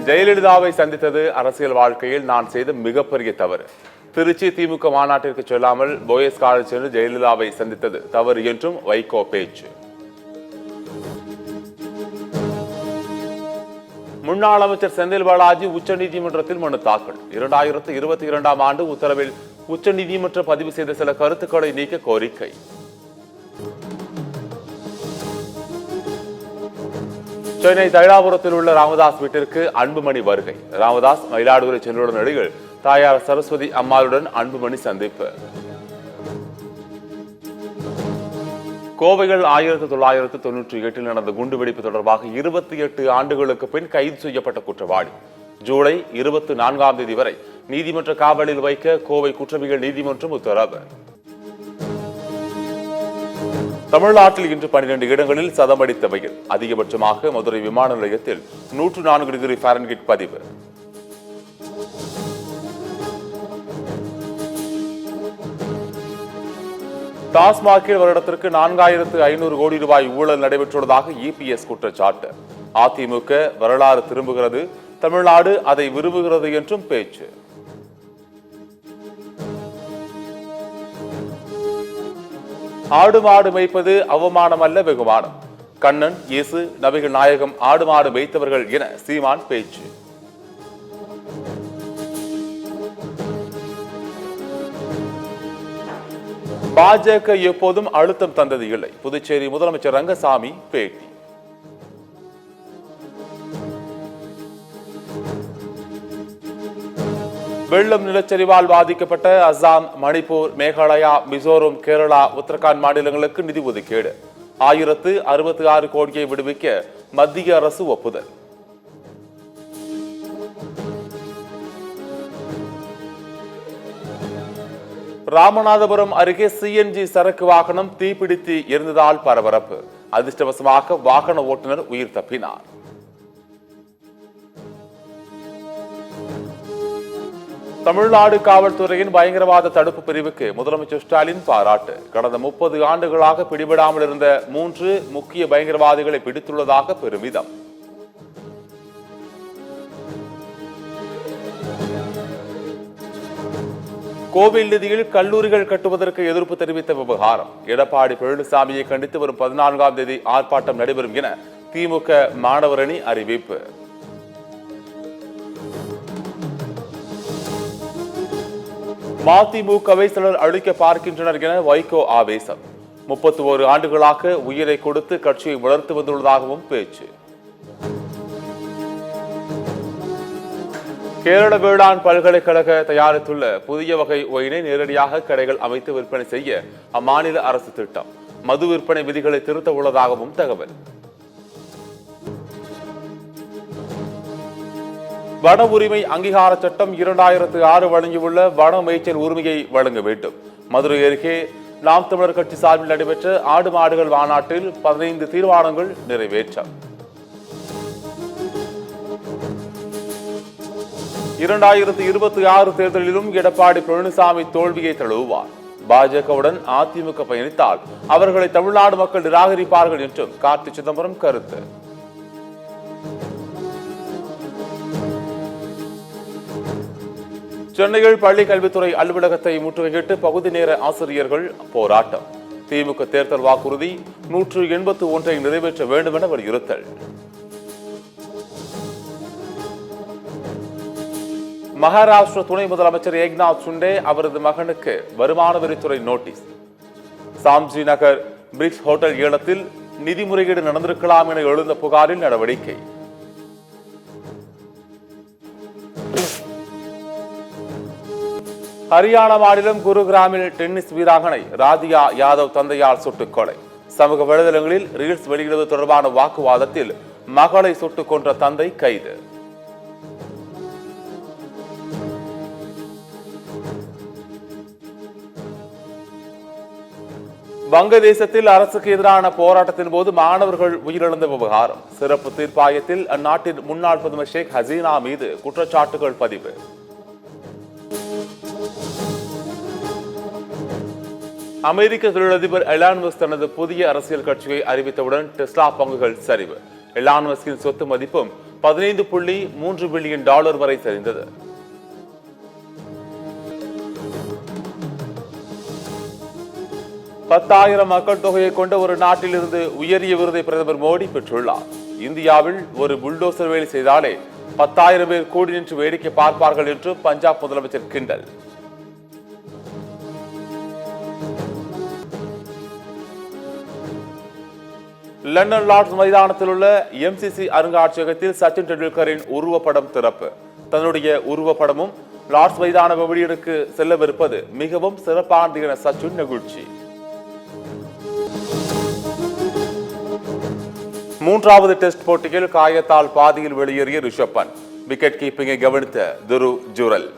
ஜெயலலிதாவை சந்தித்தது அரசியல் வாழ்க்கையில் நான் செய்த மிகப்பெரிய தவறு. திருச்சி திமுக மாநாட்டிற்கு செல்லாமல் போயஸ் காலேஜ் சென்று ஜெயலலிதாவை சந்தித்தது தவறு என்றும் வைகோ பேச்சு. முன்னாள் அமைச்சர் செந்தில் பாலாஜி உச்சநீதிமன்றத்தில் மனு தாக்கல். 2022ஆம் ஆண்டு உத்தரவில் உச்சநீதிமன்றம் பதிவு செய்த சில கருத்துக்களை நீக்க கோரிக்கை. சென்னை தைலாபுரத்தில் உள்ள ராமதாஸ் வீட்டிற்கு அன்புமணி வருகை. ராமதாஸ் மயிலாடுதுறை சென்றுள்ள நடிகர் தாயார் சரஸ்வதி அம்மாளுடன் அன்புமணி சந்திப்பு. கோவையில் 1998 நடந்த குண்டுவெடிப்பு தொடர்பாக 28 ஆண்டுகளுக்கு பின் கைது செய்யப்பட்ட குற்றவாளி ஜூலை 24ஆம் தேதி வரை நீதிமன்ற காவலில் வைக்க கோவை குற்றவியல் நீதிமன்றம் உத்தரவு. தமிழ்நாட்டில் இன்று 12 இடங்களில் சதமடித்த வெயில். அதிகபட்சமாக மதுரை விமான நிலையத்தில் 104 டிகிரி ஃபாரன்ஹீட் பதிவு. டாஸ்மாகில் வருடத்திற்கு 4500 கோடி ரூபாய் ஊழல் நடைபெற்றுள்ளதாக இபிஎஸ் குற்றச்சாட்டு. அதிமுக வரலாறு திரும்புகிறது, தமிழ்நாடு அதை விரும்புகிறது என்றும் பேச்சு. ஆடு மாடு மேய்ப்பது அவமானம் அல்ல, வெகுமானம். கண்ணன், இயேசு, நபிகள் நாயகம் ஆடு மாடு மேய்த்தவர்கள் என சீமான் பேச்சு. பாஜக எப்போதும் அழுத்தம் தந்தது இல்லை. புதுச்சேரி முதலமைச்சர் ரங்கசாமி பேட்டி. வெள்ளம் நிலச்சரிவால் பாதிக்கப்பட்ட அசாம், மணிப்பூர், மேகாலயா, மிசோரம், கேரளா, உத்தரகாண்ட் மாநிலங்களுக்கு நிதி ஒதுக்கீடு 1066 கோடியை விடுவிக்க மத்திய அரசு ஒப்புதல். ராமநாதபுரம் அருகே சிஎன்ஜி சரக்கு வாகனம் தீப்பிடித்து எரிந்ததால் பரபரப்பு. அதிர்ஷ்டவசமாக வாகன ஓட்டுநர் உயிர் தப்பினார். தமிழ்நாடு காவல்துறையின் பயங்கரவாத தடுப்பு பிரிவுக்கு முதலமைச்சர் ஸ்டாலின் பாராட்டு. கடந்த 30 ஆண்டுகளாக பிடிபடாமல் இருந்த 3 முக்கிய பயங்கரவாதிகளை பிடித்துள்ளதாக பெருமிதம். கோவில் நிதியில் கல்லூரிகள் கட்டுவதற்கு எதிர்ப்பு தெரிவித்த விவகாரம். எடப்பாடி பழனிசாமியை கண்டித்து வரும் 14ஆம் தேதி ஆர்ப்பாட்டம் நடைபெறும் என திமுக மாணவர் அணி அறிவிப்பு. மதிமுகவை சிலர் அழிக்க பார்க்கின்றனர் என வைகோ ஆவேசம். 31 ஆண்டுகளாக உயிரை கொடுத்து கட்சியை வளர்த்து வந்துள்ளதாகவும் பேச்சு. கேரள வேளாண் பல்கலைக்கழக தயாரித்துள்ள புதிய வகை ஒயினை நேரடியாக கடைகள் அமைத்து விற்பனை செய்ய அம்மாநில அரசு திட்டம். மது விற்பனை விதிகளை திருத்த உள்ளதாகவும் தகவல். வன உரிமை அங்கீகார சட்டம் 2006 வழங்கியுள்ள வன மேய்ச்சல் உரிமையை வழங்க வேண்டும். மதுரை அருகே நாம் தமிழர் கட்சி சார்பில் நடைபெற்ற ஆடு மாடுகள் மாநாட்டில் 15 தீர்மானங்கள் நிறைவேற்றம். 2026 தேர்தலிலும் எடப்பாடி பழனிசாமி தோல்வியை தழுவுவார். பாஜகவுடன் அதிமுக பயணித்தால் அவர்களை தமிழ்நாடு மக்கள் நிராகரிப்பார்கள் என்றும் கார்த்தி சிதம்பரம் கருத்து. சென்னையில் பள்ளி கல்வித்துறை அலுவலகத்தை முற்றுகையிட்டு பகுதி நேர ஆசிரியர்கள் போராட்டம். திமுக தேர்தல் வாக்குறுதி 181 நிறைவேற்ற வேண்டும் என வலியுறுத்தல். மகாராஷ்டிர துணை முதலமைச்சர் ஏக்நாத் ஷிண்டே அவரது மகனுக்கு வருமான வரித்துறை நோட்டீஸ். சாம்ஜி நகர் பிரிக்ஸ் ஹோட்டல் ஏலத்தில் நிதி முறைகேடு நடந்திருக்கலாம் என எழுந்த புகாரில் நடவடிக்கை. ஹரியானா மாநிலம் குருகிராமில் டென்னிஸ் வீராங்கனை ராதியா யாதவ் தந்தையால் சுட்டுக் கொலை. சமூக வலைதளங்களில் ரீல்ஸ் வெளியிடுவது தொடர்பான வாக்குவாதத்தில் மகளை சுட்டுக் கொன்ற தந்தை கைது. வங்கதேசத்தில் அரசுக்கு எதிரான போராட்டத்தின் போது மாணவர்கள் உயிரிழந்த விவகாரம். சிறப்பு தீர்ப்பாயத்தில் அந்நாட்டின் முன்னாள் பிரதமர் ஷேக் ஹசீனா மீது குற்றச்சாட்டுகள் பதிவு. அமெரிக்க தொழிலதிபர் எலான் மஸ்க் தனது புதிய அரசியல் கட்சியை அறிவித்தவுடன் டெஸ்லா பங்குகள் சரிவு. எலான் மஸ்கின் சொத்து மதிப்பும் $15.3 பில்லியன் வரை சரிந்தது. பத்தாயிரம் மக்கள் தொகையை கொண்ட ஒரு நாட்டிலிருந்து உயரிய விருதை பிரதமர் மோடி பெற்றுள்ளார். இந்தியாவில் ஒரு புல்டோசர் வேலை செய்தாலே 10,000 பேர் கூடி நின்று வேடிக்கை பார்ப்பார்கள் என்று பஞ்சாப் முதலமைச்சர் கிண்டல். லண்டன் லார்ட்ஸ் மைதானத்தில் உள்ள MCC அருங்காட்சியகத்தில் சச்சின் டெண்டுல்கரின் உருவப்படம் திறப்பு. தன்னுடைய உருவப்படமும் லார்ட்ஸ் மைதான வெளியீடுக்கு செல்லவிருப்பது மிகவும் சிறப்பானது என சச்சின் நெகிழ்ச்சி. மூன்றாவது டெஸ்ட் போட்டியில் காயத்தால் பாதியில் வெளியேறிய ரிஷப் பந்த். விக்கெட் கீப்பிங்கை கவனித்த துருவ் ஜுரல்.